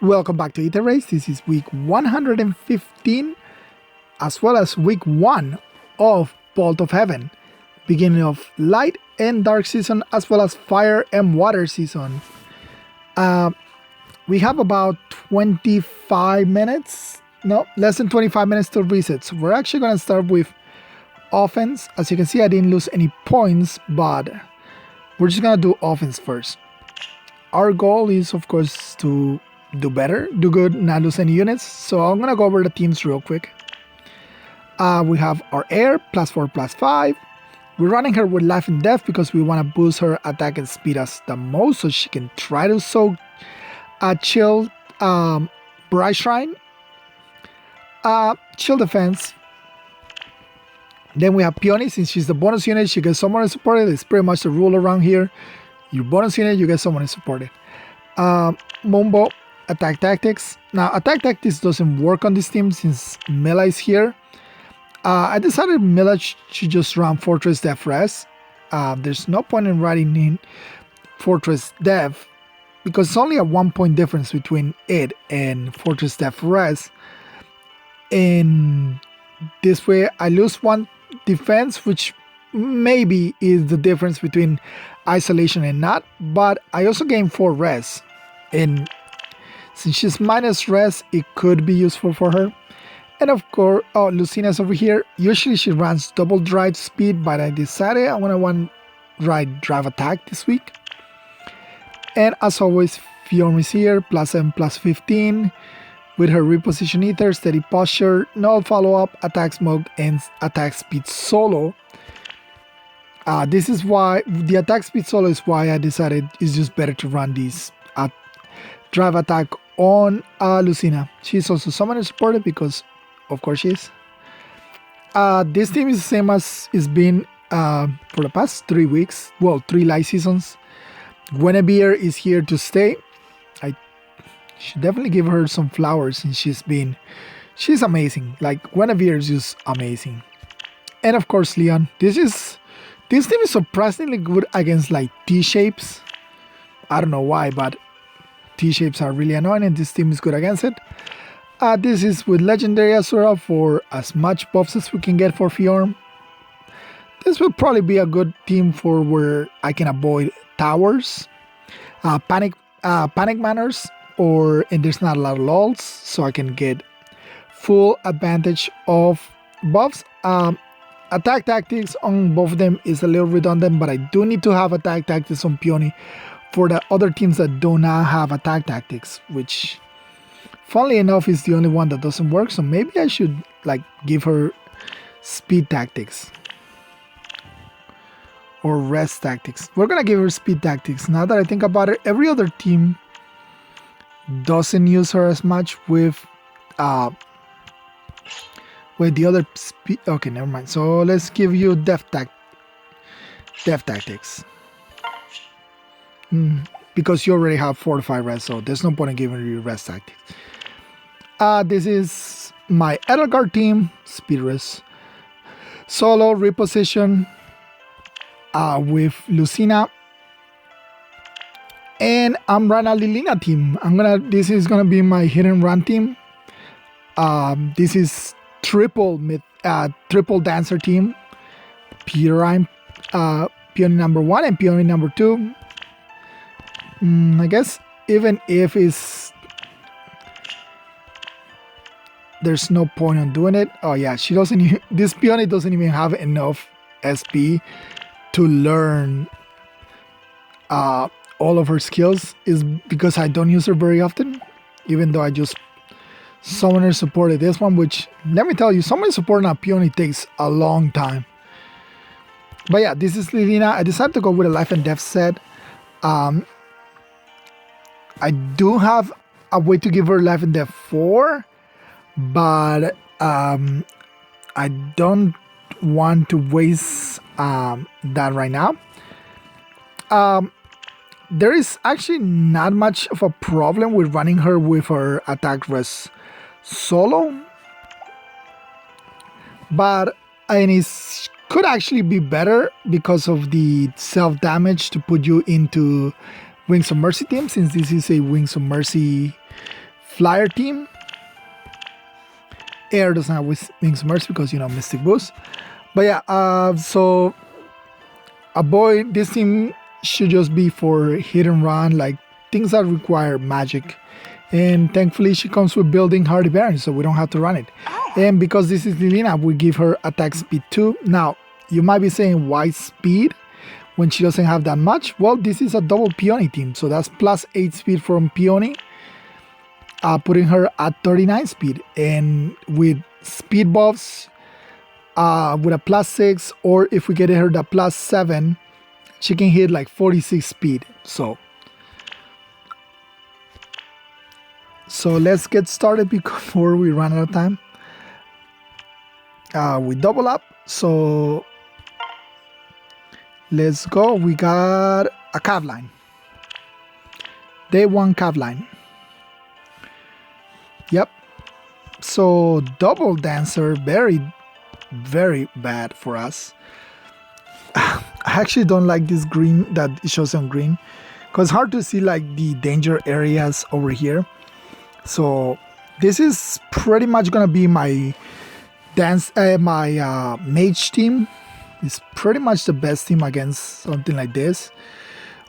Welcome back to Aether. This is week 115, as well as week 1 of Vault of Heaven, beginning of Light and Dark season, as well as Fire and Water season. We have about 25 minutes, no, less than 25 minutes to reset. So we're actually going to start with offense. As you can see, I didn't lose any points, but we're just going to do offense first. Our goal is, of course, to do better, do good, not lose any units. So I'm gonna go over the teams real quick. We have our Air, +4, +5. We're running her with Life and Death because we want to boost her attack and speed us the most so she can try to soak Chill Bright Shrine. Chill Defense. Then we have Peony. Since she's the bonus unit, she gets someone supported. It's pretty much the rule around here. Your bonus unit, you get someone supported. Mumbo, Attack Tactics. Now, Attack Tactics doesn't work on this team since Mela is here. I decided Mela should just run Fortress Death Res. There's no point in riding in Fortress Death because it's only a 1 point difference between it and Fortress Death Res. And this way, I lose 1 defense, which maybe is the difference between isolation and not. But I also gain 4 res. And since she's minus res, it could be useful for her. And of course, Lucina's over here. Usually she runs double drive speed, but I decided I want to ride drive attack this week. And as always, Fiorm is here, +7, +15. With her reposition Aether, steady posture, no follow-up, attack smoke, and attack speed solo. This is why, the attack speed solo is why I decided it's just better to run these drive attack on Lucina. She's also summoner supported because, of course, she is. This team is the same as it's been for the past 3 weeks. Well, 3 live seasons. Guinevere is here to stay. I should definitely give her some flowers, and she's amazing. Like, Guinevere is just amazing. And of course, Leon. This team is surprisingly good against like T-shapes. I don't know why, but T-shapes are really annoying, and this team is good against it. This is with Legendary Asura for as much buffs as we can get for Fiorm. This will probably be a good team for where I can avoid towers, panic manners, and there's not a lot of lulls, so I can get full advantage of buffs. Attack tactics on both of them is a little redundant, but I do need to have attack tactics on Peony for the other teams that do not have attack tactics, which funnily enough is the only one that doesn't work. So maybe I should like give her speed tactics or rest tactics. We're gonna give her speed tactics. Now that I think about it, every other team doesn't use her as much with the other speed. Okay, never mind. So let's give you Death Tactics. Because you already have 4 to 5 rest, so there's no point in giving you rest tactics. This is my Edelgard team, speed rest. Solo reposition with Lucina. And I'm running a Lilina team. This is gonna be my hit and run team. This is triple dancer team. Peony number 1 and Peony number 2. I guess even if there's no point on doing it. Oh yeah, this Peony doesn't even have enough SP to learn all of her skills, is because I don't use her very often, even though I just summoner supported this one, which let me tell you, summoner support on a Peony takes a long time. But yeah, this is Lilina. I decided to go with a Life and Death set. I do have a way to give her Life and Death 4, but I don't want to waste that right now. There is actually not much of a problem with running her with her attack res solo, but it could actually be better because of the self damage to put you into Wings of Mercy team, since this is a Wings of Mercy Flyer team. Air doesn't have Wings of Mercy because, you know, Mystic Boost. But yeah, so avoid this team should just be for hit and run, like things that require magic. And thankfully she comes with building Hardy Baron, so we don't have to run it. And because this is Lilina, we give her attack speed 2. Now, you might be saying, why speed when she doesn't have that much? Well, this is a double Peony team, so that's plus 8 speed from Peony, putting her at 39 speed. And with speed buffs, with a plus 6, or if we get her the plus 7, she can hit like 46 speed. So let's get started before we run out of time. We double up, so let's go. We got a cav line. Day 1 cav line. Yep. So double dancer, very bad for us. I actually don't like this green that it shows on green, because it's hard to see like the danger areas over here. So this is pretty much gonna be my mage team. It's pretty much the best team against something like this,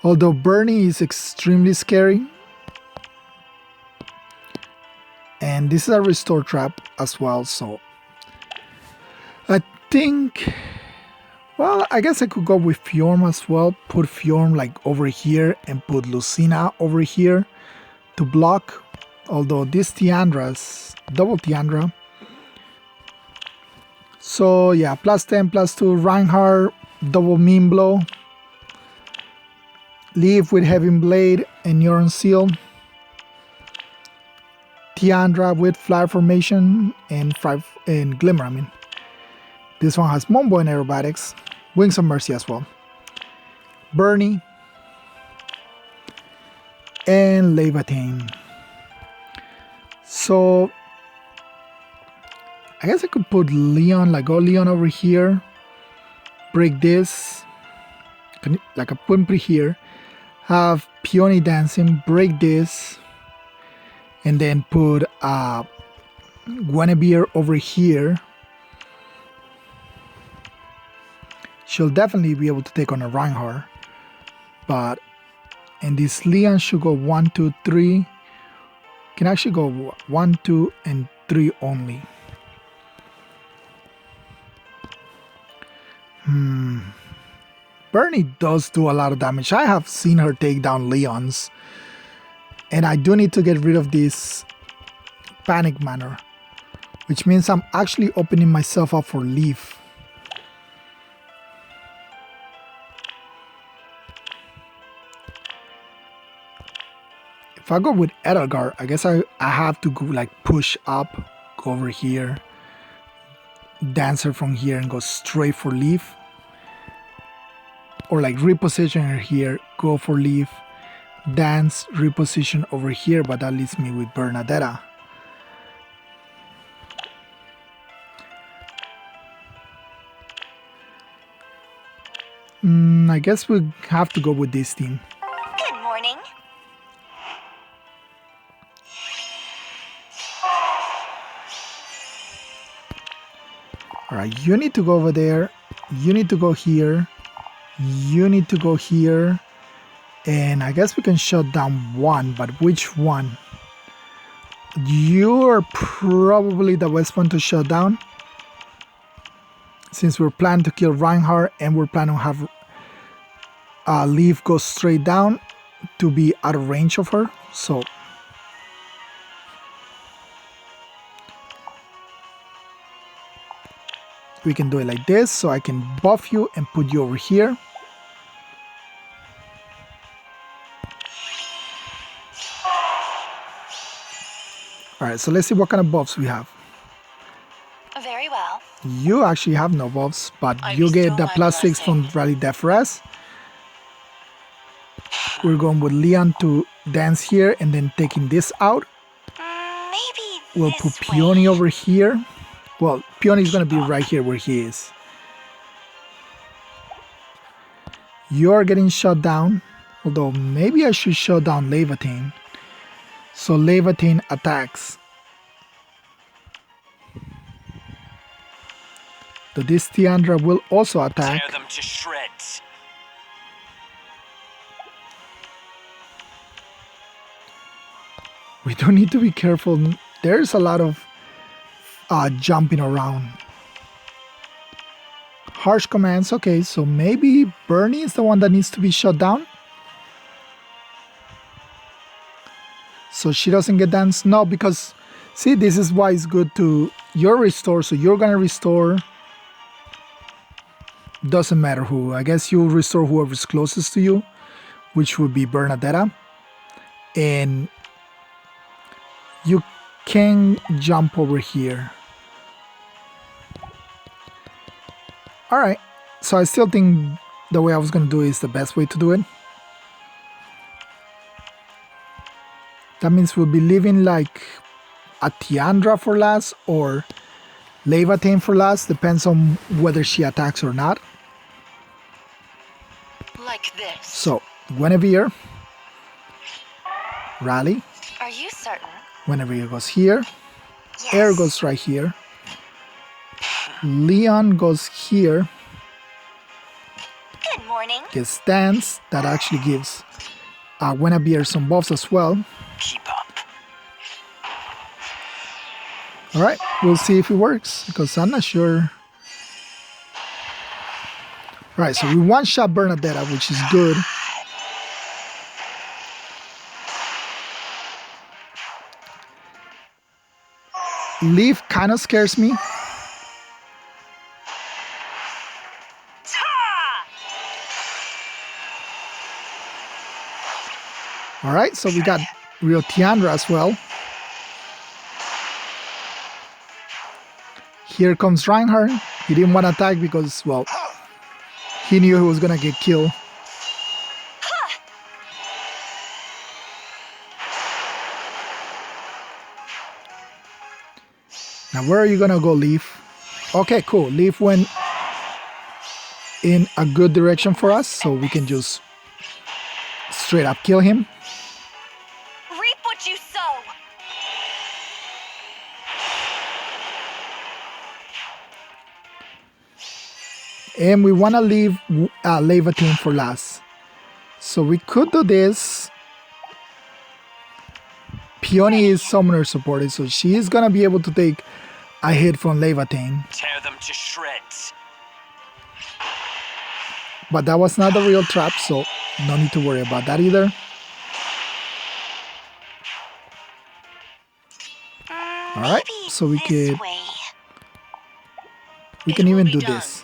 although Bernie is extremely scary. And this is a restore trap as well, so I think, well, I guess I could go with Fjorm as well. Put Fjorm like over here and put Lucina over here to block. Although this Tiandra's double Tiandra. So yeah, plus 10, plus 2, Reinhardt, double Mean Blow. Leave with Heavy Blade and Neuron Seal. Tiandra with Flyer Formation and Glimmer, I mean. This one has Mombo and Aerobatics. Wings of Mercy as well. Bernie. And Leviathan. So I guess I could put Leon, like go Leon over here. Break this. Like a Pimpri here. Have Peony dancing. Break this. And then put Guinevere over here. She'll definitely be able to take on a Reinhardt. But, and this Leon should go 1, 2, 3. Can actually go 1, 2, and 3 only. Bernie does do a lot of damage. I have seen her take down Leons. And I do need to get rid of this Panic Manor, which means I'm actually opening myself up for Leaf. If I go with Edelgard, I guess I have to go like push up, go over here, Dancer from here and go straight for Leaf. Or like reposition her here, go for Leaf, dance, reposition over here, but that leaves me with Bernadetta. I guess we have to go with this team. Good morning. Alright, you need to go over there, you need to go here, you need to go here, and I guess we can shut down one, but which one? You are probably the best one to shut down, since we're planning to kill Reinhardt and we're planning to have Leaf go straight down to be out of range of her. So we can do it like this, so I can buff you and put you over here. Alright, so let's see what kind of buffs we have. Very well. You actually have no buffs, but you get the +6 from Rally Death Rest. We're going with Leon to dance here and then taking this out. Maybe We'll put Peony over here. Well, Peony is going to be right here where he is. You're getting shut down. Although maybe I should shut down Leviathan. So Leviathan attacks. This Tiandra will also attack. Tear them to shreds. We do need to be careful. There's a lot of jumping around. Harsh commands. Okay, so maybe Bernie is the one that needs to be shut down. So she doesn't get danced. No, because see, this is why it's good to your restore. So you're gonna restore. Doesn't matter who. I guess you'll restore whoever's closest to you, which would be Bernadetta. And you can jump over here. Alright, so I still think the way I was going to do it is the best way to do it. That means we'll be leaving like a Tiandra for last or Leviathan for last. Depends on whether she attacks or not. Like this. So, Guinevere, Rally. Are you certain? Guinevere goes here. Yes. Air goes right here. Leon goes here. Good morning. Gets dance. That actually gives Guinevere some buffs as well. Keep up. Alright, we'll see if it works, because I'm not sure. Alright, so we one-shot Bernadetta, which is good. Leaf kind of scares me. Alright, so we got real Tiandra as well. Here comes Reinhardt. He didn't want to attack because, well, he knew he was going to get killed. Now, where are you going to go, Leaf? Okay, cool. Leaf went in a good direction for us, so we can just straight up kill him. Reap what you sow. And we want to leave Leviathan for last. So we could do this. Peony is summoner supported, so she is going to be able to take a hit from Leviathan. Tear them to shreds. But that was not the real trap, so no need to worry about that either. Alright, so we can even do this.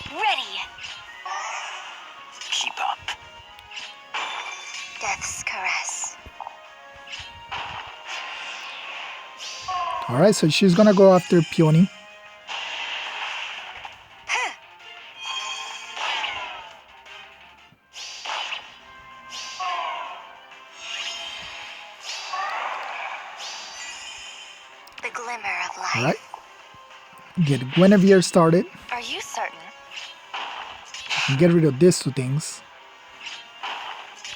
Ready. Keep up. Death's caress. Alright, so she's gonna go after Peony. The glimmer of life. Alright. Get Guinevere started. Are you certain? And get rid of these two things.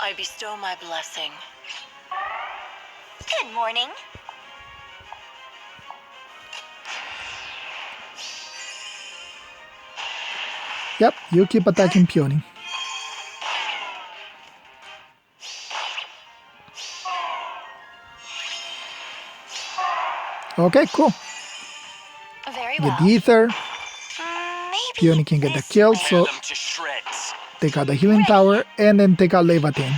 I bestow my blessing. Good morning. Yep, you keep attacking Peony. Okay, cool. Very Get well. the Aether. Maybe Peony can get the this kill, way. Tear so them to shreds. take out the healing tower and then take out Leviathan.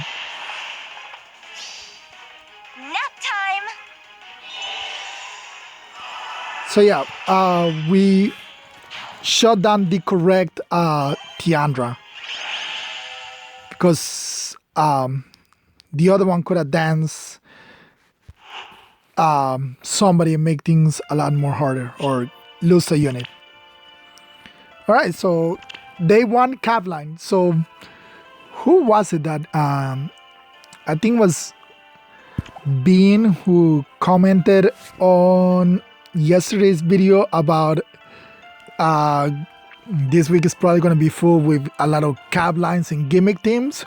Nap time. So yeah, we shut down the correct Tiandra. Because the other one could have danced somebody and make things a lot more harder or lose a unit. Alright, so day one cap line. So who was it that I think it was Bean who commented on yesterday's video about this week is probably going to be full with a lot of cap lines and gimmick teams.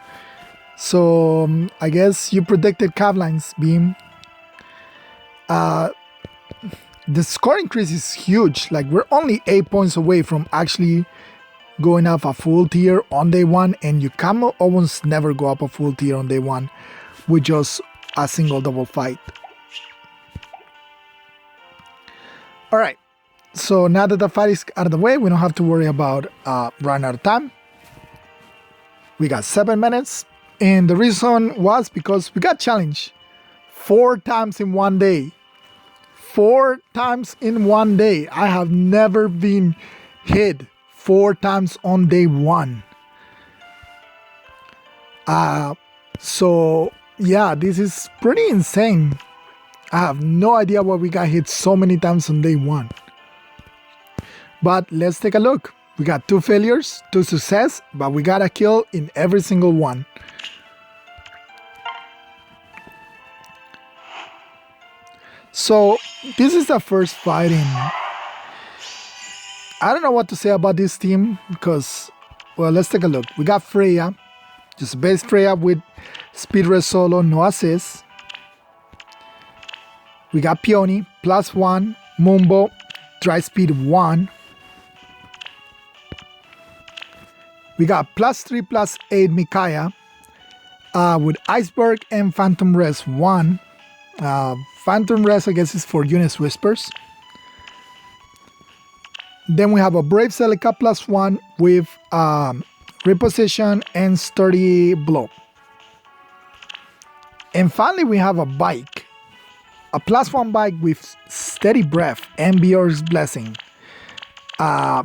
So I guess you predicted Cavline's beam. The score increase is huge. Like we're only 8 points away from actually going up a full tier on day one, and you can almost never go up a full tier on day one with just a single double fight. Alright, so now that the fight is out of the way, we don't have to worry about running out of time. We got 7 minutes, and the reason was because we got challenged 4 times in one day. 4 times in one day. I have never been hit 4 times on day one. So yeah, this is pretty insane. I have no idea why we got hit so many times on day one. But let's take a look. We got 2 failures, 2 success, but we got a kill in every single one. So this is the first fight in... I don't know what to say about this team because, well, let's take a look. We got Freya, just base Freya with speed res solo, no assist. We got Peony, +1, Mumbo, dry speed 1. We got +3, +8 Micaiah with Iceberg and Phantom Res 1. Phantom Res, I guess, is for Eunice Whispers. Then we have a Brave Celica +1 with Reposition and Sturdy Blow. And finally, we have a bike. A +1 bike with Steady Breath and Bior's Blessing. I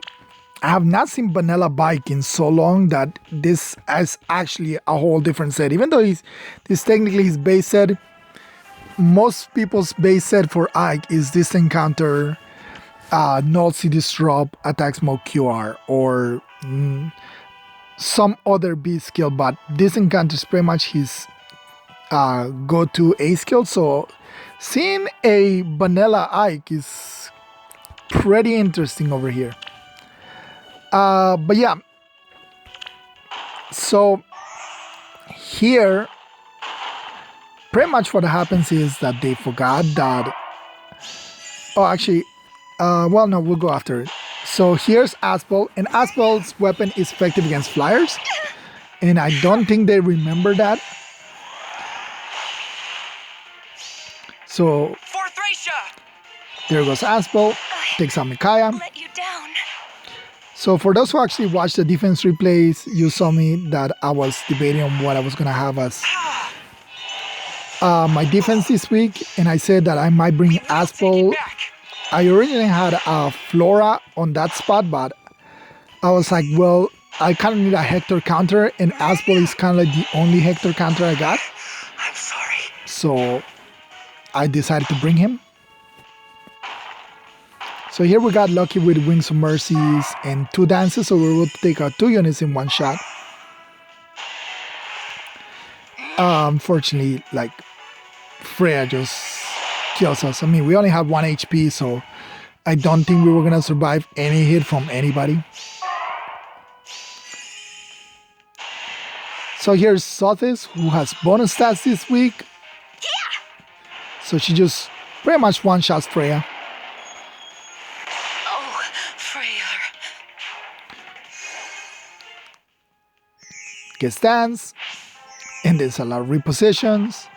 have not seen Vanilla Bike in so long that this is actually a whole different set. Even though this technically his base set, most people's base set for Ike is this encounter, Null C Disrupt, Attack Smoke QR, or some other B skill, but this encounter is pretty much his go-to A skill. So seeing a vanilla Ike is pretty interesting over here. But yeah, so here pretty much what happens is that they forgot that, oh actually, well no, we'll go after it. So here's Aspel, and Aspel's weapon is effective against flyers, and I don't think they remember that. So there goes Aspel, takes out Micaiah. Let you down. So for those who actually watched the defense replays, you saw me that I was debating on what I was gonna have as my defense this week, and I said that I might bring Aspel. I originally had a Flora on that spot, but I was like, well, I kind of need a Hector counter, and Aspel is kind of like the only Hector counter I got. I'm sorry. So I decided to bring him. So here we got lucky with Wings of Mercies and 2 dances, so we were able to take out 2 units in one shot. Unfortunately, like, Freya just kills us. I mean, we only have 1 HP, so I don't think we were gonna survive any hit from anybody. So here's Sothis, who has bonus stats this week. So she just pretty much one-shots Freya. Oh, Freya. Gets dance, and there's a lot of repositions.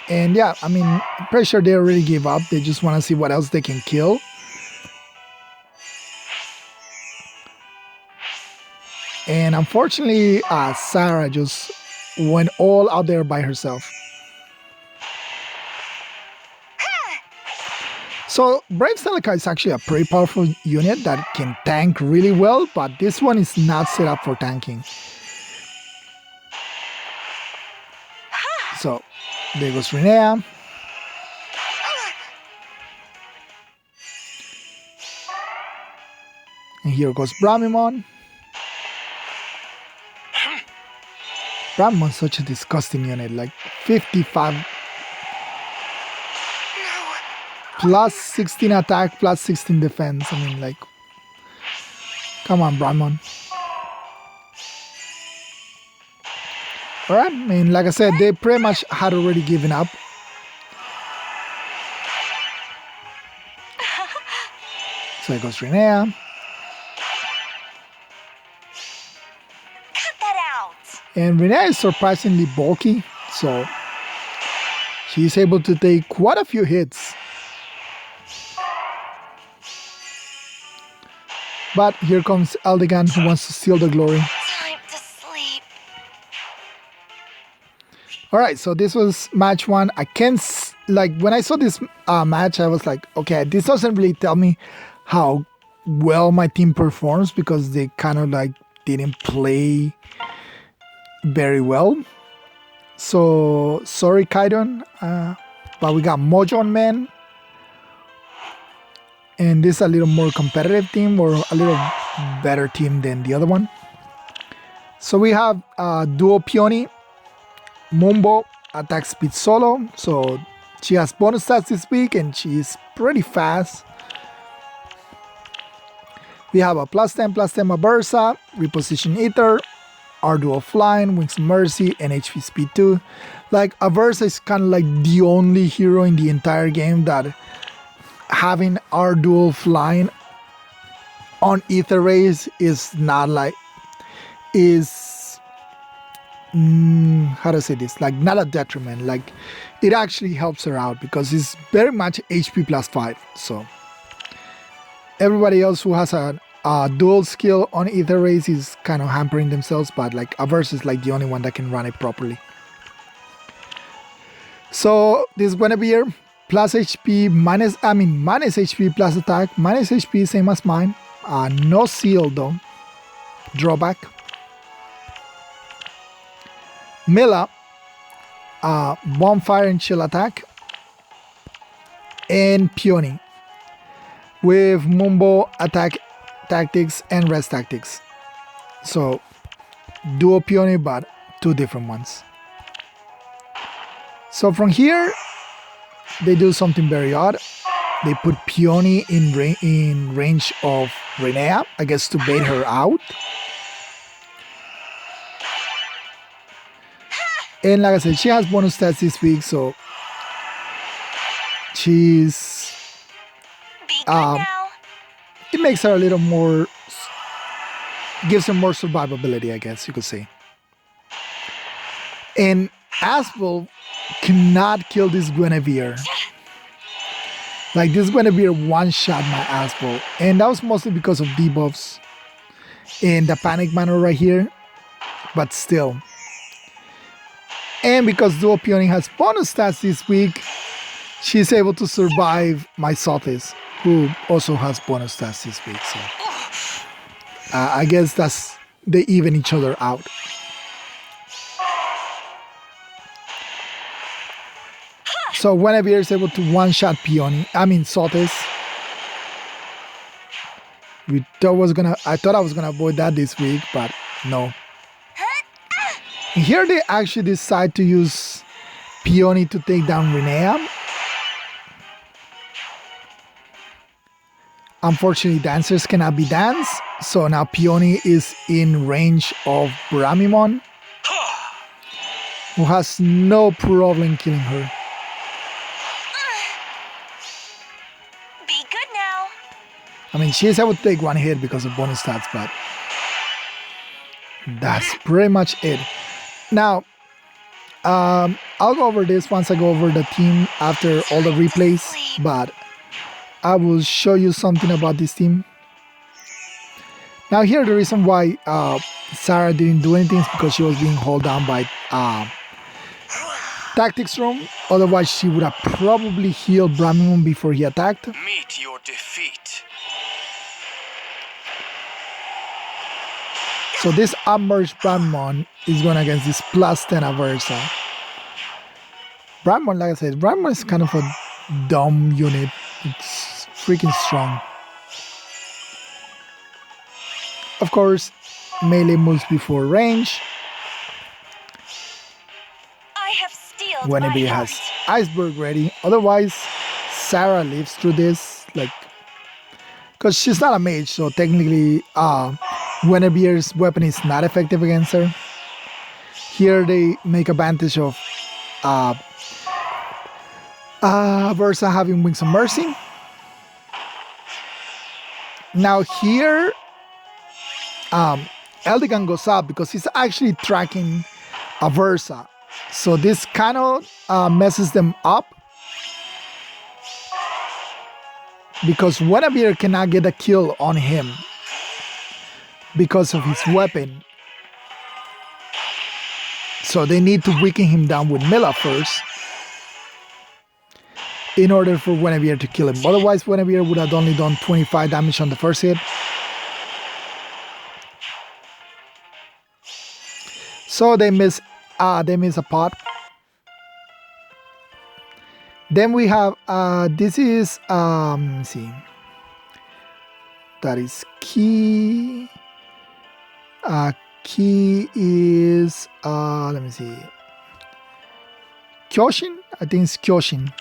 And yeah, I mean, I'm pretty sure they already gave up. They just want to see what else they can kill. And unfortunately, Sarah just went all out there by herself. So Brave Celica is actually a pretty powerful unit that can tank really well, but this one is not set up for tanking. So there goes Rinea. And here goes Bramimon. Bramimon's such a disgusting unit, like 55. No, plus 16 attack, plus 16 defense. I mean, like, come on, Brahmon. Alright, I mean, like I said, they pretty much had already given up. So it goes Rinea. Cut that out. And Rinea is surprisingly bulky, so she's able to take quite a few hits. But here comes Eldegan, who wants to steal the glory. Time to sleep. Alright, so this was match 1. I can't, like, when I saw this match, I was like, okay, this doesn't really tell me how well my team performs, because they kind of like didn't play very well. So, sorry, Kaidon, but we got Mojo on man. And this is a little more competitive team, or a little better team than the other one. So we have Duo Peony. Mumbo attack speed solo, so she has bonus stats this week and she's pretty fast. We have a plus 10 Aversa, reposition Aether, our dual flying, Wings of Mercy, and HP speed 2. Like, Aversa is kind of like the only hero in the entire game that having our dual flying on Aether rays is not like, how to say this, like, not a detriment. Like, it actually helps her out because it's very much HP plus 5. So everybody else who has a dual skill on Aether rays is kind of hampering themselves, but like Aversa is like the only one that can run it properly. So this Guinevere, plus HP, minus HP plus attack, minus HP, same as mine. No seal though. Drawback. Mila, bonfire and chill attack. And Peony with Mumbo attack tactics and rest tactics. So duo Peony, but two different ones. So from here, they do something very odd. They put Peony in range of Rinea, I guess, to bait her out. And like I said, she has bonus stats this week, so she's Be good now. it makes her a little more, gives her more survivability, I guess you could say. And Asphalt cannot kill this Guinevere. Like, this Guinevere one-shot my Asphalt, and that was mostly because of debuffs and the panic manner right here, but still. And because Duo Peony has bonus stats this week, she's able to survive my Sotis, who also has bonus stats this week. So I guess they even each other out. So Guinevere is able to one-shot Sotis. I thought I was gonna avoid that this week, but no. And here they actually decide to use Peony to take down Rinea. Unfortunately, dancers cannot be danced, so now Peony is in range of Bramimon, who has no problem killing her. Be good now. I mean, she is able to take one hit because of bonus stats, but that's pretty much it. Now, I'll go over this once I go over the team after all the replays, but I will show you something about this team. Now here, the reason why Sarah didn't do anything is because she was being held down by Tactics Room. Otherwise, she would have probably healed Bramimon before he attacked. Meet your defeat. So this upmerged Bramimon is going against this plus 10 Aversa. Bramimon, like I said, Bramimon is kind of a dumb unit. It's freaking strong. Of course, melee moves before range. I have steeled Whenever my he heart. has Iceberg ready. Otherwise, Sarah lives through this, like, because she's not a mage, so technically, Guinevere's weapon is not effective against her. Here they make advantage of Versa having Wings of Mercy. Now here, Eldigan goes up because he's actually tracking Versa. So this kind of messes them up. Because Guinevere cannot get a kill on him because of his weapon. So they need to weaken him down with Mila first in order for Guinevere to kill him. Otherwise, Guinevere would have only done 25 damage on the first hit. So they miss a pot. Then we have this is let me see. That is key. Key is let me see. Kyoshin? I think it's Kyoshin.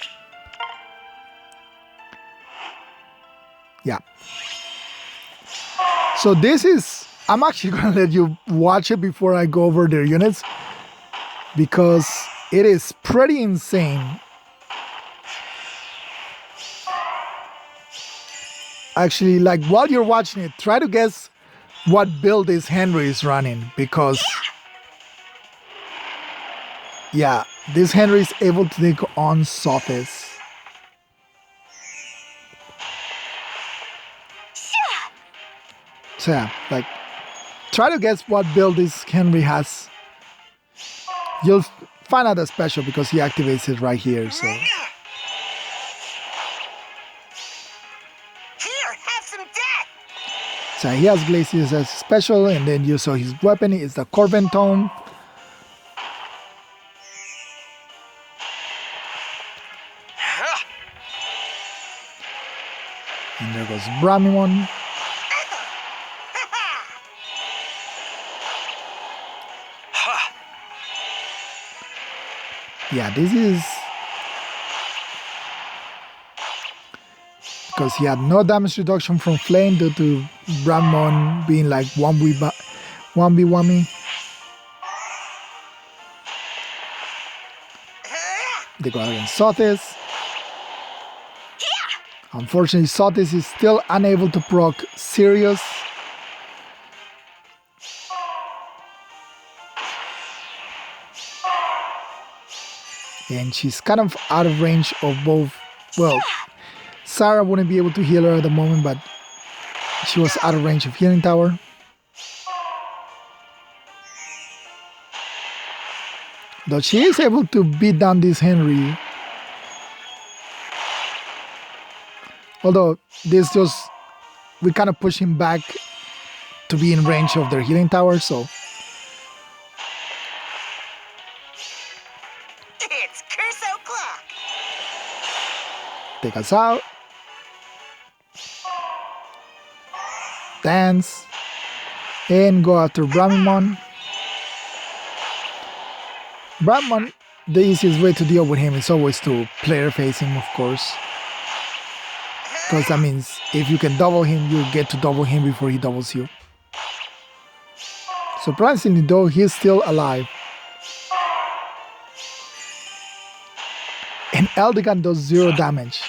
Yeah. So this is, I'm actually gonna let you watch it before I go over their units because it is pretty insane. Actually, like while you're watching it, try to guess what build this Henry is running because yeah, this Henry is able to take on Sophis. So yeah, like try to guess what build this Henry has. You'll find out the special because he activates it right here. So Here, have some death. so he has Glacius as special, and then you saw his weapon is the Corben Tome. And there goes Bramimon. Yeah, this is because he had no damage reduction from Flame due to Bramon being like 1v1me. They go against Sothis. Unfortunately, Sothis is still unable to proc Sirius. And she's kind of out of range of both. Well, Sarah wouldn't be able to heal her at the moment, but she was out of range of Healing Tower. Though she is able to beat down this Henry. Although this just, we kind of push him back to be in range of their Healing Tower, so. It's curse o'clock. Take us out. Dance. And go after Bramimon. Bramimon, the easiest way to deal with him is always to player face him, of course. Because that means if you can double him, you get to double him before he doubles you. Surprisingly though, he's still alive. And Eldigan does 0 damage.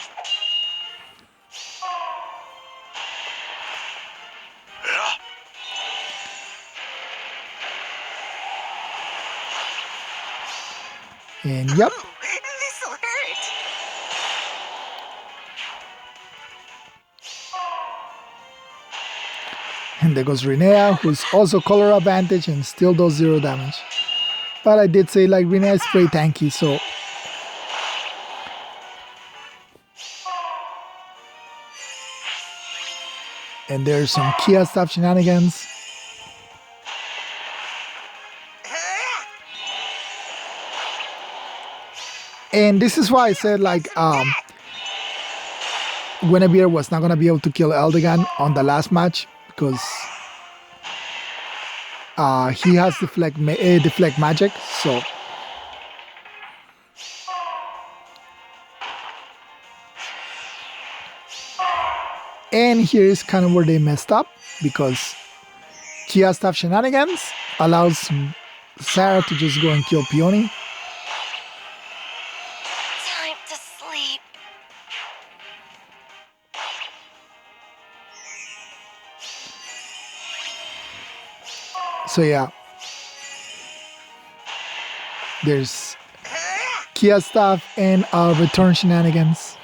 And yep. This'll hurt. And there goes Rinea, who's also color advantage and still does 0 damage. But I did say like Rinea is pretty tanky, so. And there's some Kia stuff shenanigans. And this is why I said like Guinevere was not gonna be able to kill Eldigan on the last match because he has deflect magic, so And here is kind of where they messed up, because Kia Staff Shenanigans allows Sarah to just go and kill Peony. Time to sleep. So yeah, there's Kia Staff and Return Shenanigans.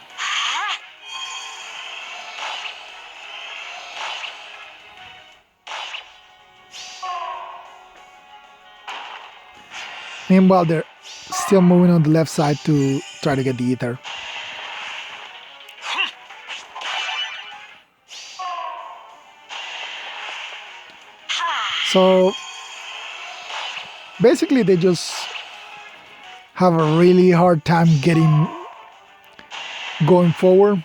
Meanwhile, they're still moving on the left side to try to get the Aether. So basically, they just have a really hard time going forward.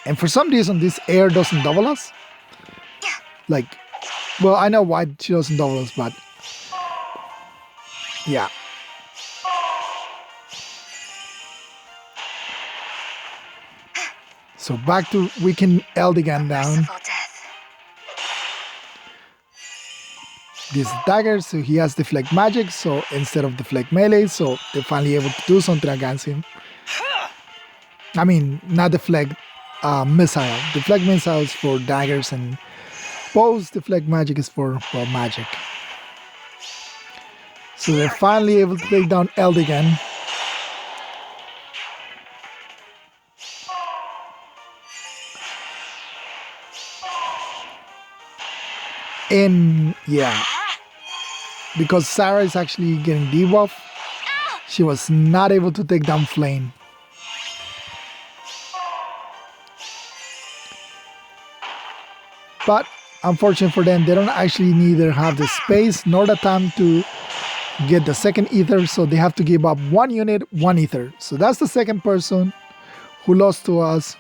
And for some reason, this air doesn't double us. Like, well, I know why she doesn't double us, but yeah. So back to weaken Eldigan down. Merciful death. This dagger, so he has deflect magic, so instead of deflect melee, so they're finally able to do something against him. I mean, not deflect missile. Deflect missiles for daggers, and bows. Deflect magic is for, well, magic. So they're finally able to take down Eldigan. And yeah, because Sarah is actually getting debuff, she was not able to take down Flame. But unfortunately for them, they don't actually neither have the space nor the time to get the second Aether, so they have to give up 1 unit, 1 Aether. So that's the second person who lost to us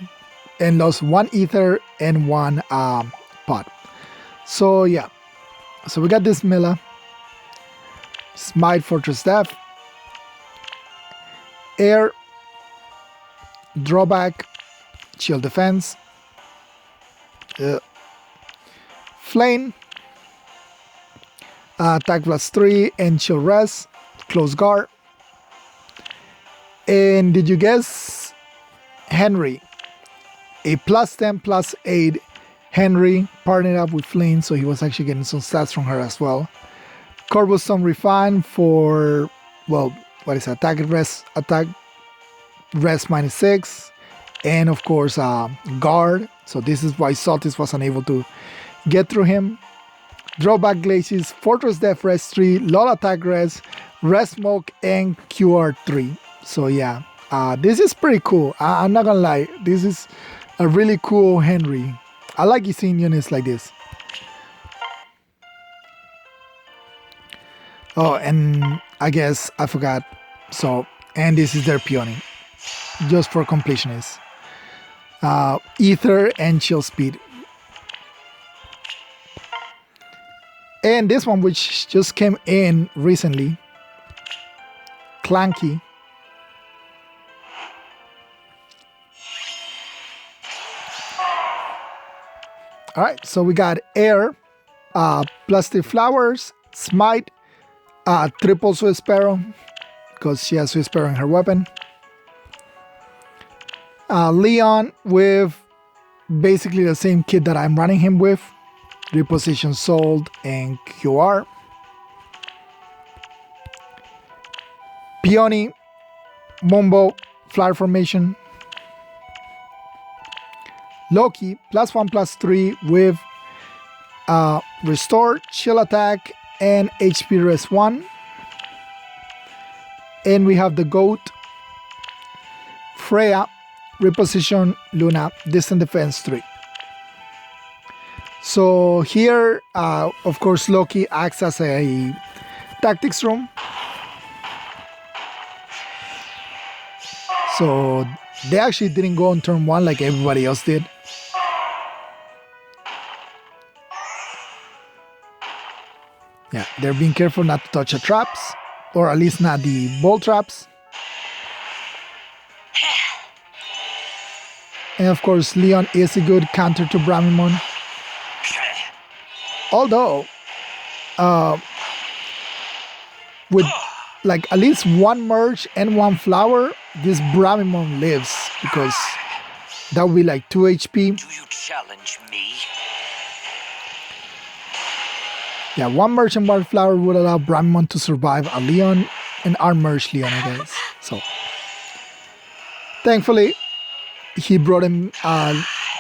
and lost 1 Aether and 1 pot. So yeah, so we got this Mila, Smite, Fortress Death, Air, Drawback, Shield Defense, Flame, Attack +3 and Chill Rest, Close Guard. And did you guess? Henry, a +10 +8 Henry partnered up with Flynn, so he was actually getting some stats from her as well. Corvus some refine for, well, what is it? Attack rest -6, and of course guard. So this is why Saltis was unable to get through him. Drawback Glaciers, Fortress Death Rest 3, LOL Attack Rest, Rest Smoke, and QR3. So yeah, this is pretty cool. I'm not gonna lie, this is a really cool Henry. I like seeing units like this. Oh, and I guess I forgot. So, and this is their Peony, just for completionists. Aether and Chill Speed. And this one, which just came in recently, Clanky. All right, so we got Air, Plastic Flowers, Smite, triple Swift Sparrow, because she has Swift Sparrow in her weapon. Leon with basically the same kit that I'm running him with. Reposition Sold and QR. Peony, Mumbo, Flower Formation. Loki, +1/+3 with Restore, Chill Attack, and HP Rest 1. And we have the Goat, Freya, Reposition, Luna, Distant Defense 3. So here, of course, Loki acts as a tactics room. So they actually didn't go on turn 1 like everybody else did. Yeah, they're being careful not to touch the traps, or at least not the ball traps. And of course, Leon is a good counter to Bramimon. Although, with like at least one merge and one flower, this Bramimon lives because that would be like 2 HP. Do you challenge me? Yeah, one merge and one flower would allow Bramimon to survive a Leon, an unmerged Leon, I guess. So, thankfully, he brought him,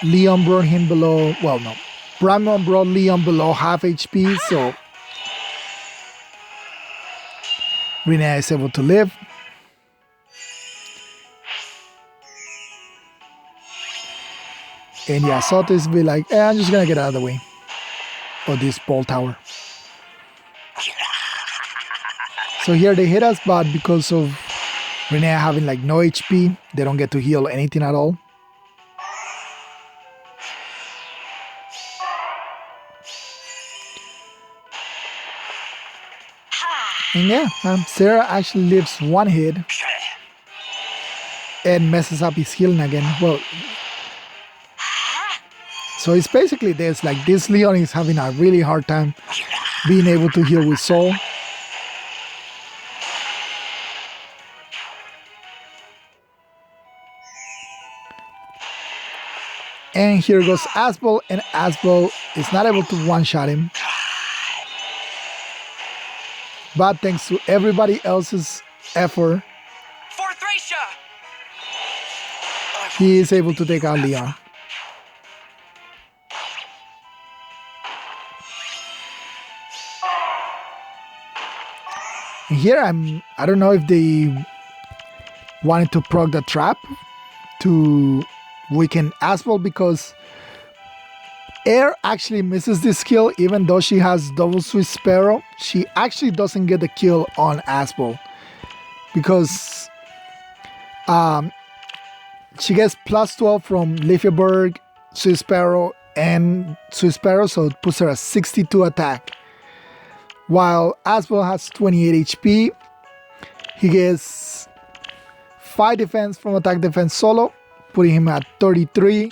Leon brought him below, well, no. Bramimon brought Leon below half HP, so Rinea is able to live. And yeah, Sotis be like, I'm just gonna get out of the way of this ball tower. So here they hit us, but because of Rinea having like no HP, they don't get to heal anything at all. And yeah, Sarah actually lives one hit and messes up his healing again. Well, so it's basically this, like this Leon is having a really hard time being able to heal with Soul. And here goes Asbel, and Asbel is not able to one-shot him. But thanks to everybody else's effort, he is able to take out Leon. And here I don't know if they wanted to proc the trap to weaken Asbel, because Air actually misses this kill. Even though she has double Swiss Sparrow, she actually doesn't get the kill on Asbel because she gets plus 12 from Leafyberg, Swiss Sparrow, and Swiss Sparrow, so it puts her at 62 attack. While Asbel has 28 HP, he gets 5 defense from attack defense solo, putting him at 33.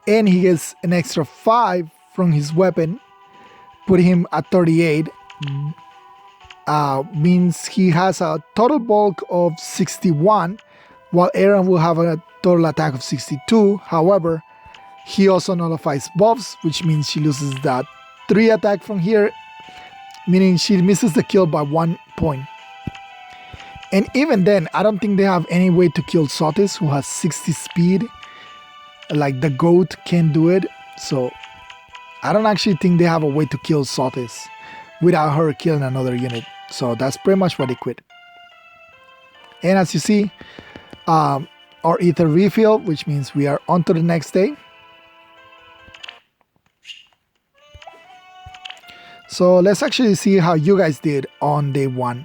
And he gets an extra 5 from his weapon, putting him at 38. Means he has a total bulk of 61, while Aaron will have a total attack of 62. However, he also nullifies buffs, which means she loses that 3 attack from here, meaning she misses the kill by 1 point. And even then, I don't think they have any way to kill Sotis, who has 60 speed. Like the goat can do it, so I don't actually think they have a way to kill Sotis without her killing another unit. So that's pretty much why they quit. And as you see, our Aether refill, which means we are on to the next day. So let's actually see how you guys did on day 1.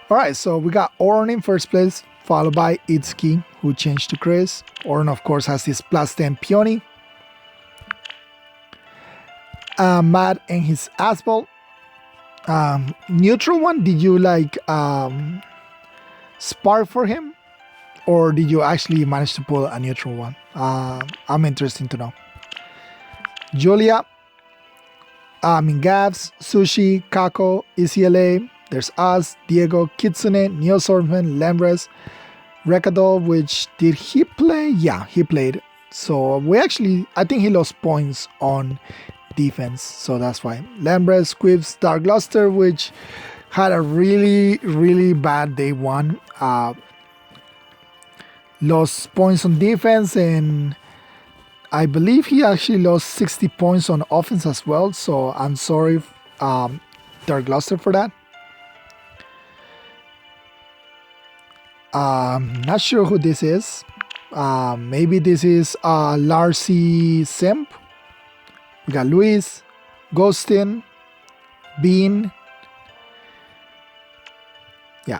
Alright, so we got Oron in first place, followed by Itsuki, who changed to Chris. Oron, of course, has this plus 10 Peony. Matt and his Asbel. Neutral one, did you like spark for him? Or did you actually manage to pull a neutral one? I'm interested to know. Julia, Gavs, Sushi, Kako, ECLA. There's us, Diego, Kitsune, Neo Swordsman, Lembres, Recadol, which did he play? Yeah, he played. So we actually, I think he lost points on defense, so that's why. Lembres, Squibs, Dark Luster, which had a really bad day 1. Lost points on defense, and I believe he actually lost 60 points on offense as well. So I'm sorry, Dark Luster, for that. Not sure who this is. Maybe this is Larcy Simp. We got Luis, Ghostin, Bean. Yeah.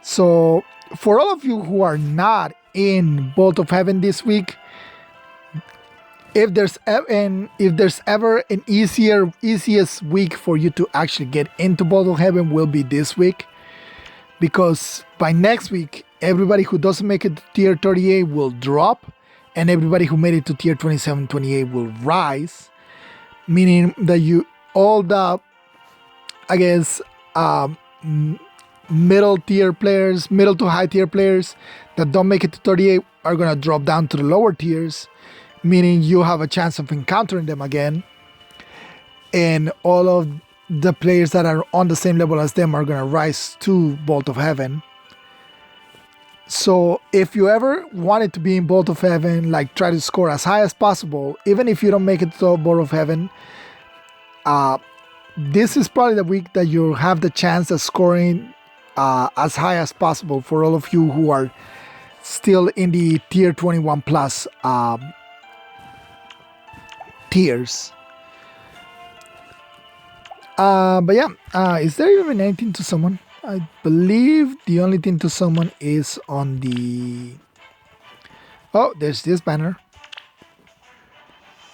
So for all of you who are not in Bolt of Heaven this week, if there's ever an easiest week for you to actually get into Bolt of Heaven, will be this week. because by next week, everybody who doesn't make it to tier 38 will drop, and everybody who made it to tier 27, 28 will rise, meaning that all the, I guess, middle tier players, middle to high tier players that don't make it to 38 are gonna drop down to the lower tiers, meaning you have a chance of encountering them again, and all of the players that are on the same level as them are gonna rise to Bolt of Heaven. So if you ever wanted to be in Bolt of Heaven, like try to score as high as possible, even if you don't make it to Bolt of Heaven, this is probably the week that you'll have the chance of scoring as high as possible for all of you who are still in the tier 21 plus tiers. But yeah, is there even anything to summon? I believe the only thing to summon is on the... Oh, there's this banner.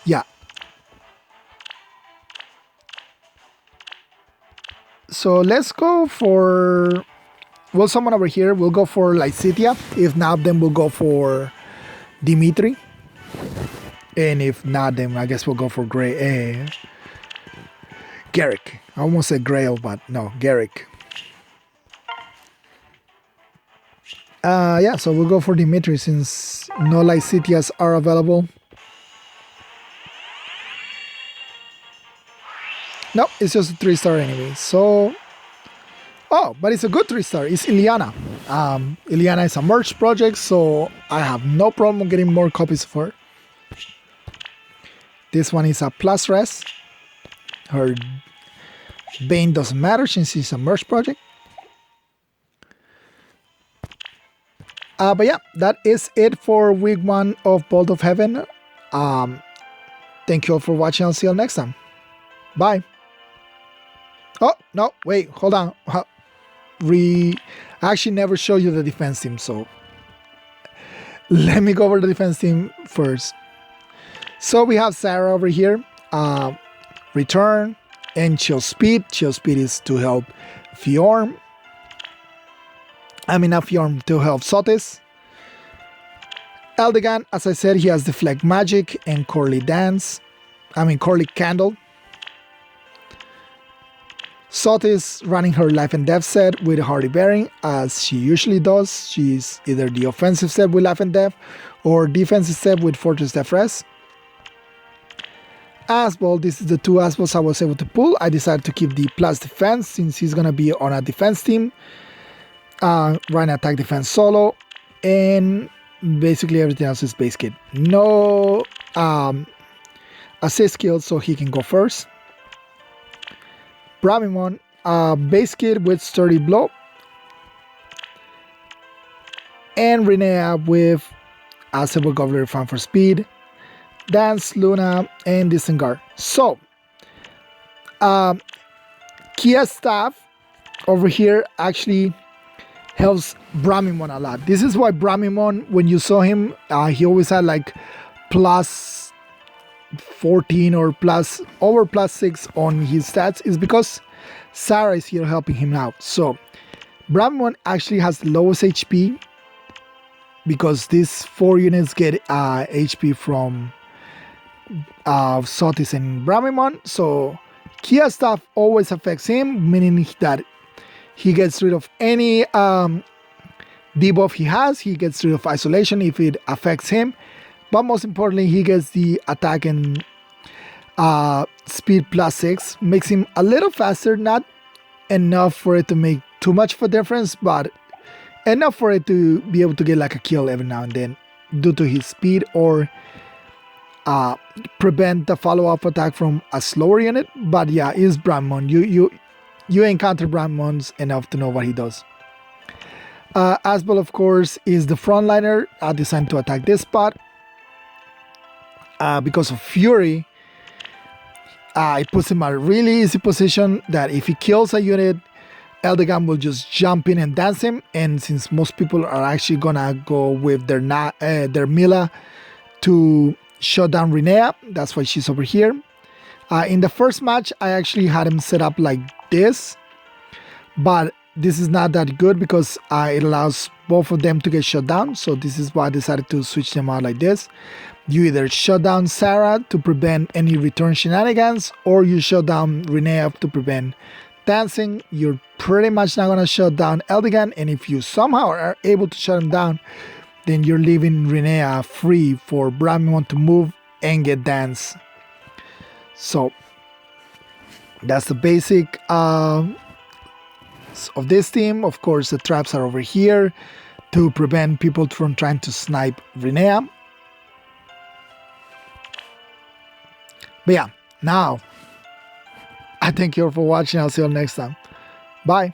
Yeah. So let's go for... We'll summon over here. We'll go for Lycitia. If not, then we'll go for Dimitri. And if not, then I guess we'll go for Garrick. I almost said Grail, but no, Garrick. Yeah, so we'll go for Dimitri since no Lycitias are available. No, it's just a 3-star anyway. So, oh, but it's a good 3-star. It's Ileana. Ileana is a merch project, so I have no problem getting more copies of her. This one is a plus res. Her Bane doesn't matter since it's a merch project. But yeah, that is it for week 1 of Bolt of Heaven. Thank you all for watching. I'll see you all next time. Bye. Oh, no, wait, hold on. I actually never show you the defense team, so let me go over the defense team first. So we have Sarah over here. Return and Chill Speed. Chill Speed is to help Fjorm. I mean, not Fjorm, to help Sotis. Eldegan, as I said, he has Deflect Magic and Corley Candle. Sotis running her Life and Death set with Hardy Bearing, as she usually does. She's either the offensive set with Life and Death or defensive set with Fortress Death Res. Asbel, this is the 2 Asbels I was able to pull. I decided to keep the plus defense since he's going to be on a defense team. Run attack defense solo, and basically everything else is base kit. No assist skill, so he can go first. Bramimon, base kit with Sturdy Blow, and Rinea with Silver Goblet Fan for speed, Dance, Luna, and Disengar. So, Kia Staff over here actually helps Bramimon a lot. This is why Bramimon, when you saw him, he always had like plus 14 or over plus 6 on his stats, is because Sarah is here helping him out. So Bramimon actually has the lowest HP because these 4 units get HP from Sotis and Bramimon. So Kia Staff always affects him, meaning that he gets rid of any debuff he has. He gets rid of isolation if it affects him. But most importantly, he gets the attack and speed plus 6. Makes him a little faster. Not enough for it to make too much of a difference, but enough for it to be able to get like a kill every now and then due to his speed, or prevent the follow-up attack from a slower unit. But yeah, is Bramimon. You encounter Bramimons enough to know what he does. Asbel, of course, is the frontliner designed to attack this spot. Because of Fury, it puts him in a really easy position that if he kills a unit, Eldegan will just jump in and dance him. And since most people are actually gonna go with their Mila to shut down Rinea, that's why she's over here. In the first match, I actually had him set up like this, but this is not that good because it allows both of them to get shut down. So this is why I decided to switch them out like this. You either shut down Sarah to prevent any return shenanigans, or you shut down Renea to prevent dancing. You're pretty much not going to shut down Eldigan, and if you somehow are able to shut him down, then you're leaving Renea free for Brahmimon to move and get dance. So that's the basic of this team. Of course, the traps are over here to prevent people from trying to snipe Renea. But yeah, now I thank you all for watching. I'll see you all next time. Bye.